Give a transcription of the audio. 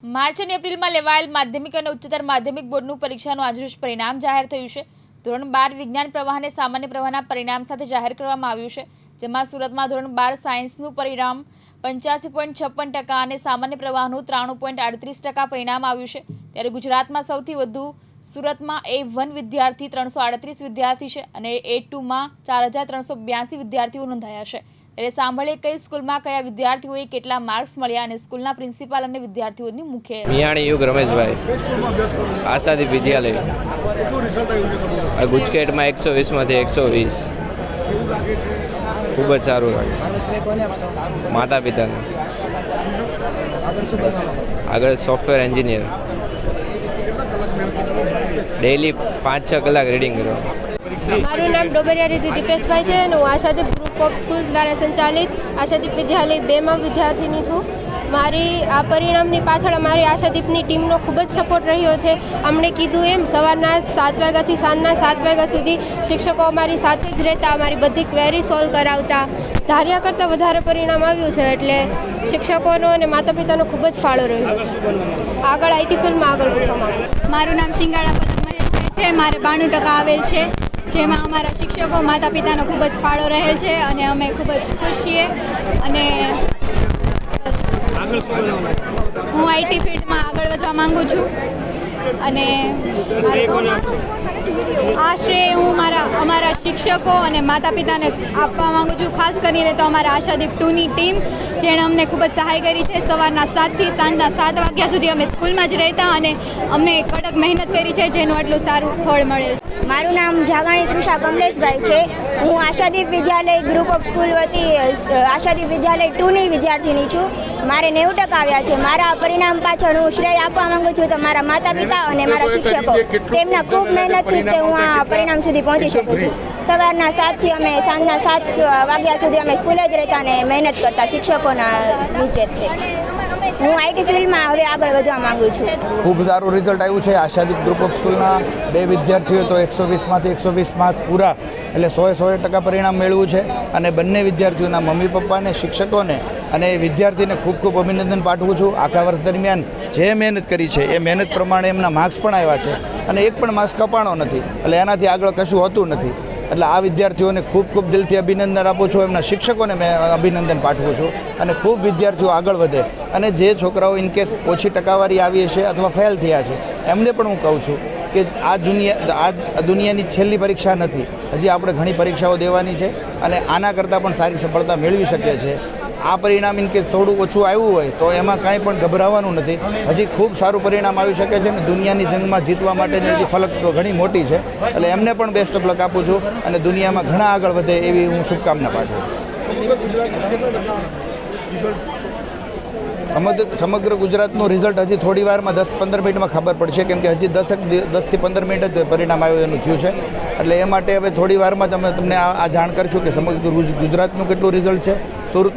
March અને એપ્રિલમાં લેવાયેલ માધ્યમિક અને ઉચ્ચતર માધ્યમિક બોર્ડનું પરીક્ષાનું આજરોજ પરિણામ જાહેર થયું છે। ધોરણ 12 વિજ્ઞાન પ્રવાહને સામાન્ય પ્રવાહના પરિણામ સાથે જાહેર કરવામાં આવ્યું છે, જેમાં સુરતમાં ધોરણ 12 સાયન્સનું પરિણામ 85.56% અને સામાન્ય પ્રવાહનું 93.38% પરિણામ આવ્યું છે। ત્યારે ગુજરાતમાં સૌથી વધુ સુરતમાં A1 વિદ્યાર્થી 338 વિદ્યાર્થી છે અને A2માં 4382 વિદ્યાર્થીઓ નોંધાયા છે। ત્યારે સાંભળીએ કઈ સ્કૂલમાં કયા વિદ્યાર્થીઓએ કેટલા માર્ક્સ મળ્યા અને સ્કૂલના પ્રિન્સિપાલ અને વિદ્યાર્થીઓની મુખ્ય મિયાણી યુગ રમેશભાઈ, આશાદીપ વિદ્યાલય, ગુજકેટમાં 120માંથી 120। ખૂબ જ સારું લાગે। માતા પિતાને આગળ સોફ્ટવેર એન્જિનિયર, ડેઈલી 5-6 કલાક રીડિંગ કરવાનું। મારું નામ ડોબરિયા રીતિ દીપેશભાઈ છે અને હું આશાદીપ ગ્રુપ ઓફ સ્કૂલ દ્વારા સંચાલિત આશાદીપ વિદ્યાલય 2માં વિદ્યાર્થીની છું। મારી આ પરિણામની પાછળ અમારી આશાદીપની ટીમનો ખૂબ જ સપોર્ટ રહ્યો છે। અમને કીધું એમ સવારના 7 વાગ્યાથી સાંજના 7 વાગ્યા સુધી શિક્ષકો અમારી સાથે જ રહેતા, અમારી બધી ક્વેરી સોલ્વ કરાવતા। ધાર્યા કરતાં વધારે પરિણામ આવ્યું છે, એટલે શિક્ષકોનો અને માતા પિતાનો ખૂબ જ ફાળો રહ્યો છે। આગળ આઈટી ફિલ્ડમાં આગળ વધવામાં આવ્યું। મારું નામ શિંગાળા પદમ મહેશભાઈ છે, મારે 92% આવેલ છે, જેમાં અમારા શિક્ષકો માતા પિતાનો ખૂબ જ ફાળો રહે છે અને અમે ખૂબ જ ખુશ છીએ। અને હું આઈટી ફિલ્ડમાં આગળ વધવા માંગુ છું અને આ શ્રેય હું અમારા શિક્ષકો અને માતા પિતાને આપવા માંગુ છું। ખાસ કરીને તો અમારા આશાદીપ 2ની ટીમ, જેણે અમને ખૂબ જ સહાય કરી છે। સવારના 7થી સાંજના 7 વાગ્યા સુધી અમે સ્કૂલમાં જ રહેતા અને અમને કડક મહેનત કરી છે, જેનું આટલું સારું ફળ મળેલ। મારું નામ જાગાણી તૃષા કમલેશભાઈ છે। હું આશાદીપ વિદ્યાલય ગ્રુપ ઓફ સ્કૂલ વતી આશાદીપ વિદ્યાલય 2ની વિદ્યાર્થીની છું। મારે 90% આવ્યા છે। મારા પરિણામ પાછળ હું શ્રેય આપવા માંગુ છું તો મારા માતા પિતા અને મારા શિક્ષકો, તેમના ખૂબ મહેનતથી તે હું આ પરિણામ સુધી પહોંચી શકું છું। સવારના 7થી અમે સાંજના 7 વાગ્યા સુધી અમે સ્કૂલે જ રહેતા અને મહેનત કરતા શિક્ષકોના નીચેથી। હું આઈટી ફિલ્ડમાં હવે આગળ વધવા માંગુ છું। ખૂબ સારું રિઝલ્ટ આવ્યું છે। આશાદીપ ગ્રુપ ઓફ સ્કૂલના 2 વિદ્યાર્થીઓ તો 120માંથી 120 માર્ક્સ પૂરા, એટલે 100% પરિણામ મેળવ્યું છે। અને બંને વિદ્યાર્થીઓના મમ્મી પપ્પાને, શિક્ષકોને અને વિદ્યાર્થીને ખૂબ ખૂબ અભિનંદન પાઠવું છું। આખા વર્ષ દરમિયાન જે મહેનત કરી છે એ મહેનત પ્રમાણે એમના માર્ક્સ પણ આવ્યા છે અને એક પણ માર્ક્સ કપાણો નથી, એટલે એનાથી આગળ કશું હોતું નથી। એટલે આ વિદ્યાર્થીઓને ખૂબ ખૂબ દિલથી અભિનંદન આપું છું। એમના શિક્ષકોને મેં અભિનંદન પાઠવું છું અને ખૂબ વિદ્યાર્થીઓ આગળ વધે। અને જે છોકરાઓ ઇનકેસ ઓછી ટકાવારી આવી છે અથવા ફેલ થયા છે, એમને પણ હું કહું છું કે આ દુનિયાની છેલ્લી પરીક્ષા નથી, હજી આપણે ઘણી પરીક્ષાઓ દેવાની છે અને આના કરતાં પણ સારી સફળતા મેળવી શકીએ છીએ। આ પરિણામ ઇનકેસ થોડું ઓછું આવ્યું હોય તો એમાં કાંઈ પણ ગભરાવાનું નથી, હજી ખૂબ સારું પરિણામ આવી શકે છે અને દુનિયાની જંગમાં જીતવા માટેની હજી ફલક તો ઘણી મોટી છે। એટલે એમને પણ બેસ્ટ ઓફ લક આપું છું અને દુનિયામાં ઘણા આગળ વધે એવી હું શુભકામના પાઠવું છું। સમગ્ર ગુજરાતનું રિઝલ્ટ હજી થોડી વારમાં 10-15 મિનિટમાં ખબર પડશે, કેમ કે હજી 10થી 15 મિનિટ જ પરિણામ આવ્યું એનું થયું છે। એટલે એ માટે હવે થોડી વારમાં જ અમે તમને આ જાણ કરીશું કે સમગ્ર ગુજરાતનું કેટલું રિઝલ્ટ છે